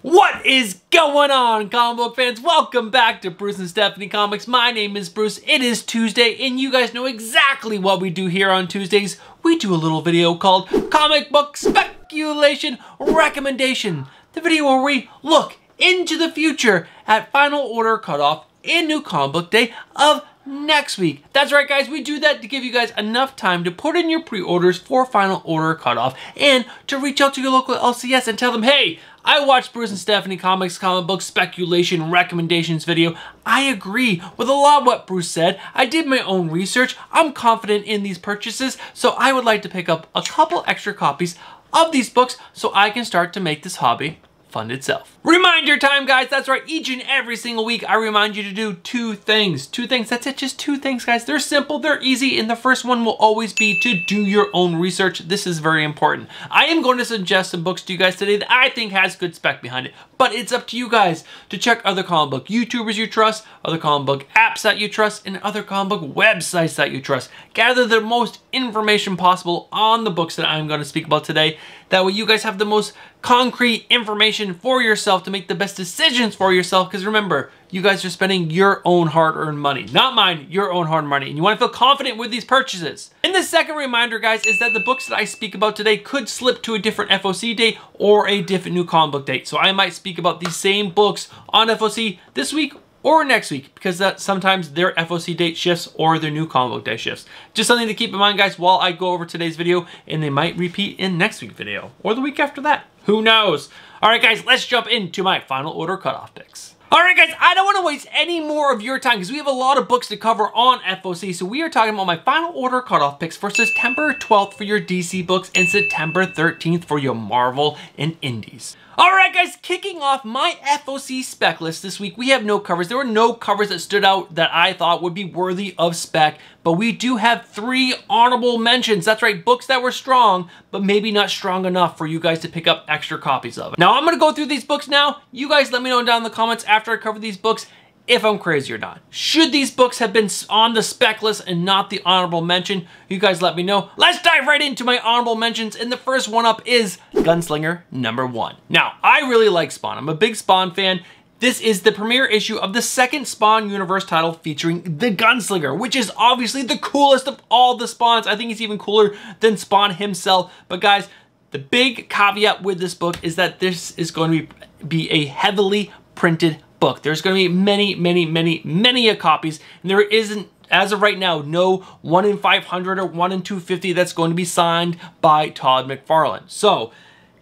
What is going on, comic book fans? Welcome back to Bruce and Stephanie Comics. My name is Bruce. It is Tuesday, and you guys know exactly what we do here on Tuesdays. We do a little video called Comic Book Speculation Recommendation. The video where we look into the future at final order cutoff in New Comic Book Day of next week. That's right, guys. We do that to give you guys enough time to put in your pre-orders for final order cutoff and to reach out to your local LCS and tell them, hey, I watched Bruce and Stephanie Comics Comic Book Speculation Recommendations video. I agree with a lot of what Bruce said. I did my own research. I'm confident in these purchases, so I would like to pick up a couple extra copies of these books so I can start to make this hobby fund itself. Reminder time, guys. That's right. Each and every single week, I remind you to do two things. Two things. That's it. Just two things, guys. They're simple. They're easy. And the first one will always be to do your own research. This is very important. I am going to suggest some books to you guys today that I think has good spec behind it. But it's up to you guys to check other comic book YouTubers you trust, other comic book apps that you trust, and other comic book websites that you trust. Gather the most information possible on the books that I'm going to speak about today. That way you guys have the most concrete information for yourself to make the best decisions for yourself. Because remember, you guys are spending your own hard-earned money. Not mine, your own hard-earned money. And you want to feel confident with these purchases. And the second reminder, guys, is that the books that I speak about today could slip to a different FOC date or a different New Comic Book date. So I might speak about these same books on FOC this week or next week, because that sometimes their FOC date shifts or their New Comic Book Day shifts. Just something to keep in mind, guys, while I go over today's video, and they might repeat in next week's video or the week after that. Who knows? All right, guys, let's jump into my final order cutoff picks. All right, guys, I don't want to waste any more of your time because we have a lot of books to cover on FOC. So we are talking about my final order cutoff picks for September 12th for your DC books and September 13th for your Marvel and Indies. All right, guys, kicking off my FOC spec list this week, we have no covers. There were no covers that stood out that I thought would be worthy of spec, but we do have 3 honorable mentions. That's right, books that were strong, but maybe not strong enough for you guys to pick up extra copies of. Now, I'm gonna go through these books now. You guys let me know down in the comments after I cover these books if I'm crazy or not. Should these books have been on the spec list and not the honorable mention? You guys let me know. Let's dive right into my honorable mentions, and the first one up is Gunslinger #1. Now, I really like Spawn. I'm a big Spawn fan. This is the premiere issue of the second Spawn universe title featuring the Gunslinger, which is obviously the coolest of all the Spawns. I think he's even cooler than Spawn himself. But guys, the big caveat with this book is that this is going to be a heavily printed book. There's going to be many copies, and there isn't, as of right now, no 1 in 500 or 1 in 250 that's going to be signed by Todd McFarlane. So,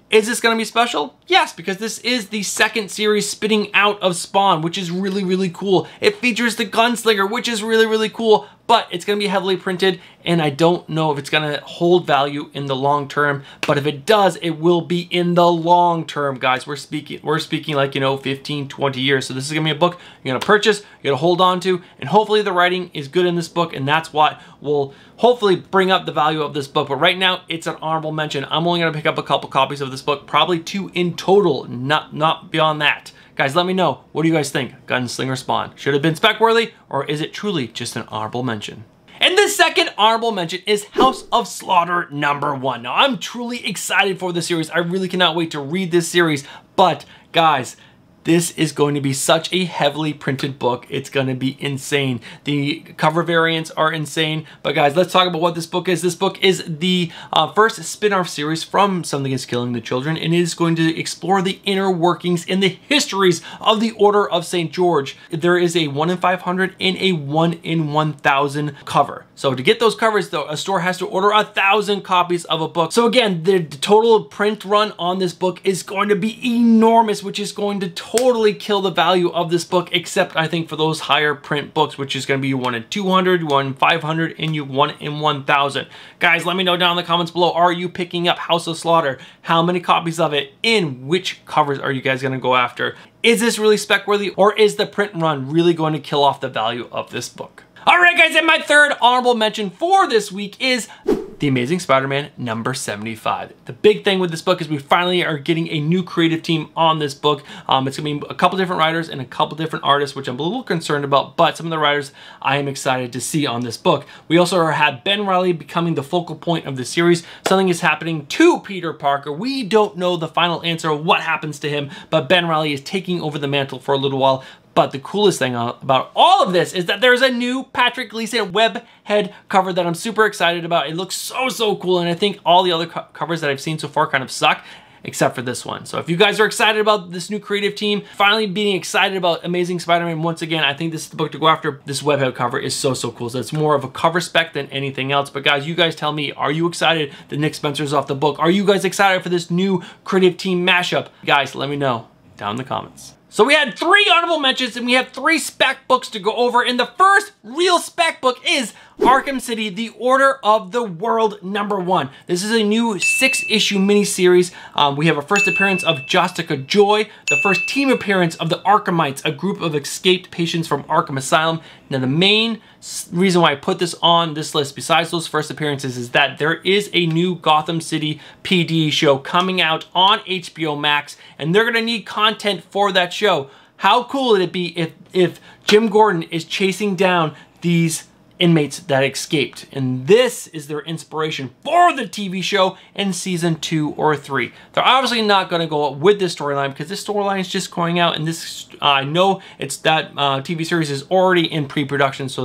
is this going to be special? Yes, because this is the second series spitting out of Spawn, which is really cool. It features the Gunslinger, which is really cool, but it's going to be heavily printed, and I don't know if it's going to hold value in the long term, but if it does, it will be in the long term, guys. We're speaking like, you know, 15, 20 years. So this is going to be a book you're going to purchase, you're going to hold on to, and hopefully the writing is good in this book, and that's what will hopefully bring up the value of this book. But right now, it's an honorable mention. I'm only going to pick up a couple copies of this book, probably 2 in total, not beyond that. Guys, let me know. What do you guys think? Gunslinger Spawn. Should have been spec worthy, or is it truly just an honorable mention? And the second honorable mention is House of Slaughter #1. Now, I'm truly excited for this series. I really cannot wait to read this series. But, guys, this is going to be such a heavily printed book. It's going to be insane. The cover variants are insane. But guys, let's talk about what this book is. This book is the first spin-off series from Something is Killing the Children, and it is going to explore the inner workings and the histories of the Order of St. George. There is a 1 in 500 and a 1 in 1,000 cover. So to get those covers, though, a store has to order 1,000 copies of a book. So again, the total print run on this book is going to be enormous, which is going to totally kill the value of this book, except I think for those higher print books, which is going to be 1 in 200, 1 in 500, and 1 in 1,000. Guys, let me know down in the comments below, are you picking up House of Slaughter? How many copies of it? In which covers are you guys going to go after? Is this really spec worthy, or is the print run really going to kill off the value of this book? All right, guys, and my third honorable mention for this week is The Amazing Spider-Man number 75. The big thing with this book is we finally are getting a new creative team on this book. It's gonna be a couple different writers and a couple different artists, which I'm a little concerned about, but some of the writers I am excited to see on this book. We also have Ben Reilly becoming the focal point of the series. Something is happening to Peter Parker. We don't know the final answer of what happens to him, but Ben Reilly is taking over the mantle for a little while. But the coolest thing about all of this is that there's a new Patrick Gleason webhead cover that I'm super excited about. It looks so cool, and I think all the other covers that I've seen so far kind of suck, except for this one. So if you guys are excited about this new creative team, finally being excited about Amazing Spider-Man once again, I think this is the book to go after. This webhead cover is so cool. So it's more of a cover spec than anything else. But guys, you guys tell me, are you excited that Nick Spencer's off the book? Are you guys excited for this new creative team mashup? Guys, let me know down in the comments. So we had 3 honorable mentions and we have 3 spec books to go over. And the first real spec book is Arkham City, The Order of the World #1. This is a new 6-issue miniseries. We have a first appearance of Jessica Joy, the first team appearance of the Arkhamites, a group of escaped patients from Arkham Asylum. Now the main reason why I put this on this list, besides those first appearances, is that there is a new Gotham City PD show coming out on HBO Max, and they're gonna need content for that show. How cool would it be if Jim Gordon is chasing down these inmates that escaped, and this is their inspiration for the TV show in season 2 or 3. They're obviously not going to go with this storyline because this storyline is just going out, and this I know it's that TV series is already in pre-production, so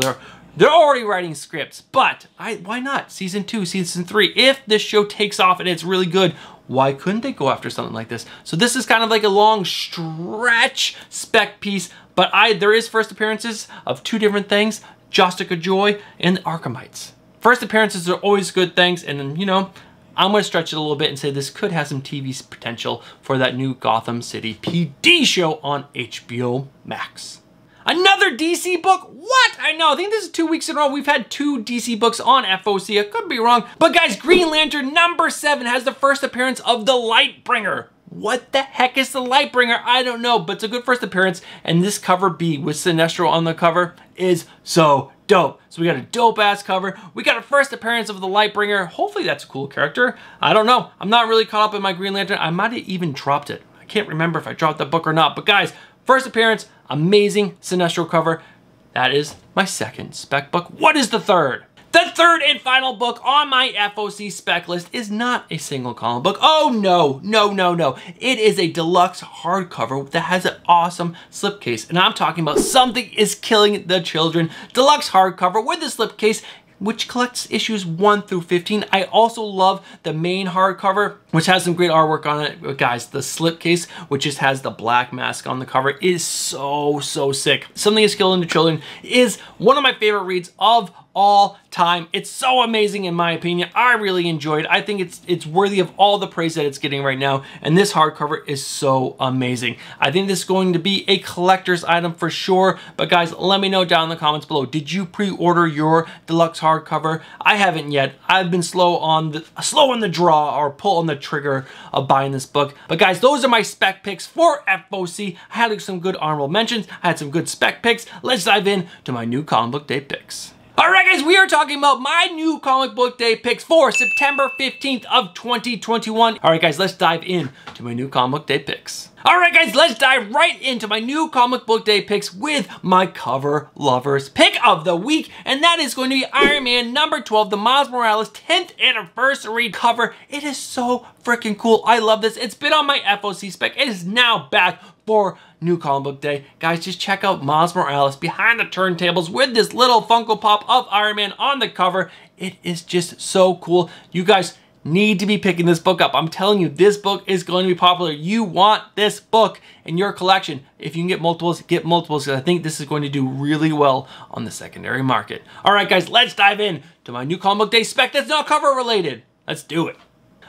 they're already writing scripts. But why not season 2, season 3? If this show takes off and it's really good, why couldn't they go after something like this? So this is kind of like a long stretch spec piece, but there is first appearances of 2 different things. Jessica Joy and the Arkhamites. First appearances are always good things, and then, you know, I'm gonna stretch it a little bit and say this could have some TV potential for that new Gotham City PD show on HBO Max. Another DC book? What? I know, I think this is 2 weeks in a row. We've had 2 DC books on FOC. I could be wrong. But guys, Green Lantern #7 has the first appearance of the Lightbringer. What the heck is the Lightbringer? I don't know, but it's a good first appearance. And this cover B with Sinestro on the cover is so dope. So we got a dope ass cover. We got a first appearance of the Lightbringer. Hopefully that's a cool character. I don't know. I'm not really caught up in my Green Lantern. I might have even dropped it. I can't remember if I dropped that book or not. But guys, first appearance, amazing Sinestro cover. That is my second spec book. What is the third? The third and final book on my FOC spec list is not a single column book. Oh no. It is a deluxe hardcover that has an awesome slipcase. And I'm talking about Something is Killing the Children deluxe hardcover with a slipcase, which collects issues 1 through 15. I also love the main hardcover, which has some great artwork on it. But guys, the slipcase, which just has the black mask on the cover, is so sick. Something is Killing the Children is one of my favorite reads of all time. It's so amazing in my opinion. I really enjoyed it. I think it's worthy of all the praise that it's getting right now, and this hardcover is so amazing. I think this is going to be a collector's item for sure, but guys, let me know down in the comments below. Did you pre-order your deluxe hardcover? I haven't yet. I've been slow on the draw or pull on the trigger of buying this book. But guys, those are my spec picks for FOC. I had some good honorable mentions. I had some good spec picks. Let's dive in to my new comic book day picks. Alright guys, we are talking about my new comic book day picks for September 15th of 2021. Alright guys, let's dive in to my new comic book day picks. Alright guys, let's dive right into my new comic book day picks with my cover lovers pick of the week, and that is going to be Iron Man #12, the Miles Morales 10th anniversary cover. It is so freaking cool. I love this. It's been on my FOC spec. It is now back for new comic book day. Guys, just check out Miles Morales behind the turntables with this little Funko Pop of Iron Man on the cover. It is just so cool. You guys need to be picking this book up. I'm telling you, this book is going to be popular. You want this book in your collection. If you can get multiples, because I think this is going to do really well on the secondary market. All right, guys, let's dive in to my new comic book day spec that's not cover related. Let's do it.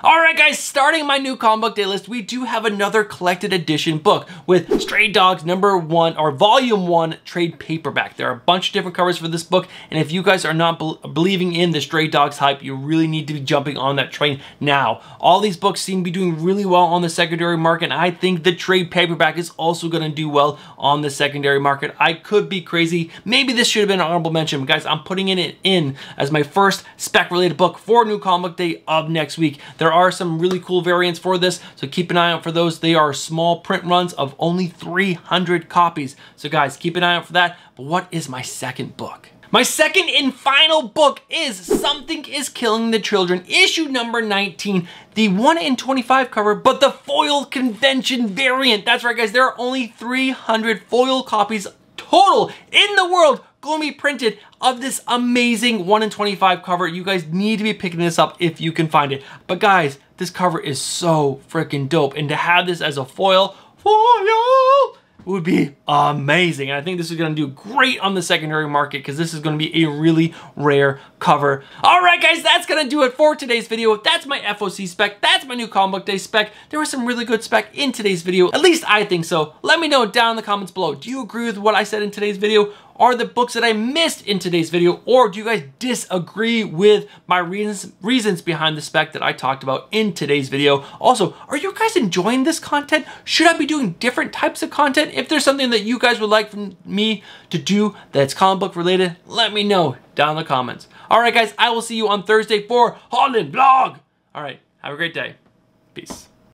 Alright guys, starting my new comic book day list, we do have another collected edition book with Stray Dogs #1 or Volume 1 trade paperback. There are a bunch of different covers for this book, and if you guys are not believing in the Stray Dogs hype, you really need to be jumping on that train now. All these books seem to be doing really well on the secondary market, and I think the trade paperback is also going to do well on the secondary market. I could be crazy. Maybe this should have been an honorable mention, but guys, I'm putting it in as my first spec-related book for New Comic Book Day of next week. There are some really cool variants for this, so keep an eye out for those. They are small print runs of only 300 copies. So guys, keep an eye out for that. But what is my second book? My second and final book is Something is Killing the Children, issue number 19, the 1 in 25 cover, but the foil convention variant. That's right guys, there are only 300 foil copies total in the world going to be printed of this amazing 1 in 25 cover. You guys need to be picking this up if you can find it. But guys, this cover is so freaking dope, and to have this as a foil would be amazing. And I think this is going to do great on the secondary market because this is going to be a really rare cover. All right, guys, that's going to do it for today's video. That's my FOC spec. That's my new comic book day spec. There was some really good spec in today's video. At least I think so. Let me know down in the comments below. Do you agree with what I said in today's video? Are the books that I missed in today's video, or do you guys disagree with my reasons behind the spec that I talked about in today's video? Also, are you guys enjoying this content? Should I be doing different types of content? If there's something that you guys would like from me to do that's comic book related, let me know down in the comments. All right, guys, I will see you on Thursday for Holland Vlog. All right, have a great day. Peace.